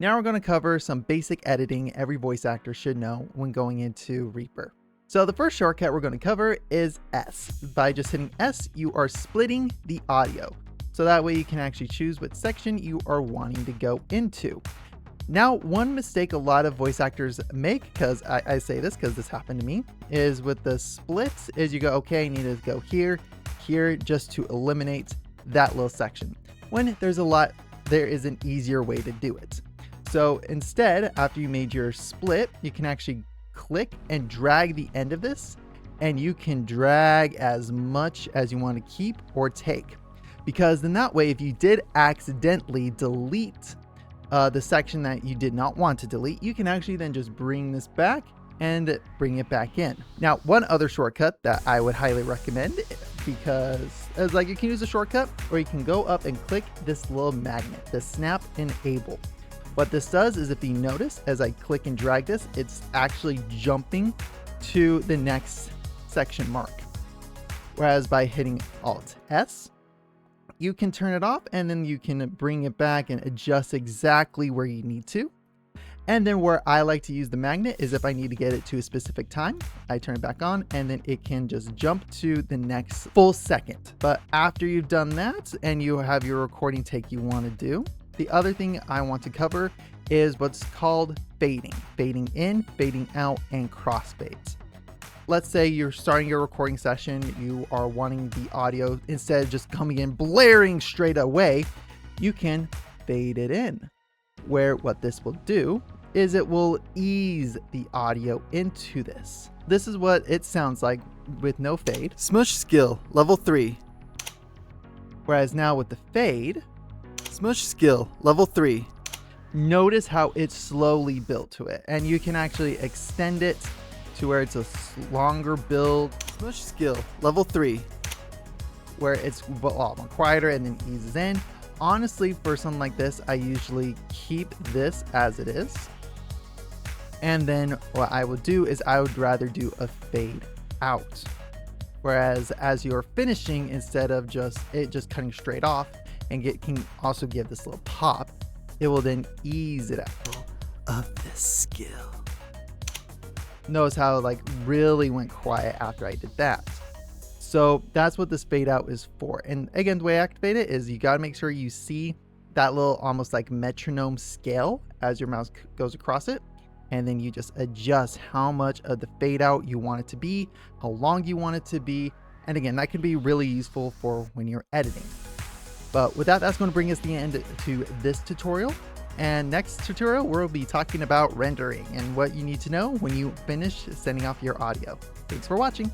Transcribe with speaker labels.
Speaker 1: Now we're going to cover some basic editing every voice actor should know when going into Reaper. So the first shortcut we're going to cover is S. By just hitting S, you are splitting the audio. So that way you can actually choose what section you are wanting to go into. Now, one mistake a lot of voice actors make, because I say this because this happened to me, is with the splits is you go, okay, I need to go here, here, just to eliminate that little section. When there's there is an easier way to do it. So instead, after you made your split, you can actually click and drag the end of this, and you can drag as much as you want to keep or take. Because in that way, if you did accidentally delete the section that you did not want to delete, you can actually then just bring this back and bring it back in. Now, one other shortcut that I would highly recommend, because it's like you can use a shortcut or you can go up and click this little magnet, the snap enable. What this does is, if you notice, as I click and drag this, it's actually jumping to the next section mark. Whereas by hitting Alt S, you can turn it off and then you can bring it back and adjust exactly where you need to. And then where I like to use the magnet is if I need to get it to a specific time, I turn it back on and then it can just jump to the next full second. But after you've done that and you have your recording take you want to do, the other thing I want to cover is what's called fading. Fading in, fading out, and crossfades. Let's say you're starting your recording session, you are wanting the audio, instead of just coming in blaring straight away, you can fade it in. Where what this will do is it will ease the audio into this. This is what it sounds like with no fade. Smush skill, level 3. Whereas now with the fade, smush skill, level 3. Notice how it's slowly built to it, and you can actually extend it to where it's a longer build. Smush skill, level 3, where it's a lot more quieter and then eases in. Honestly, for something like this, I usually keep this as it is. And then what I would do is I would rather do a fade out. Whereas as you're finishing, instead of just cutting straight off and can also give this little pop, it will then ease it out of this skill. Notice how like really went quiet after I did that. So that's what this fade out is for. And again, the way I activate it is you got to make sure you see that little almost like metronome scale as your mouse goes across it. And then you just adjust how much of the fade out you want it to be, how long you want it to be. And again, that can be really useful for when you're editing. But with that, that's going to bring us the end to this tutorial. And next tutorial, we'll be talking about rendering and what you need to know when you finish sending off your audio. Thanks for watching.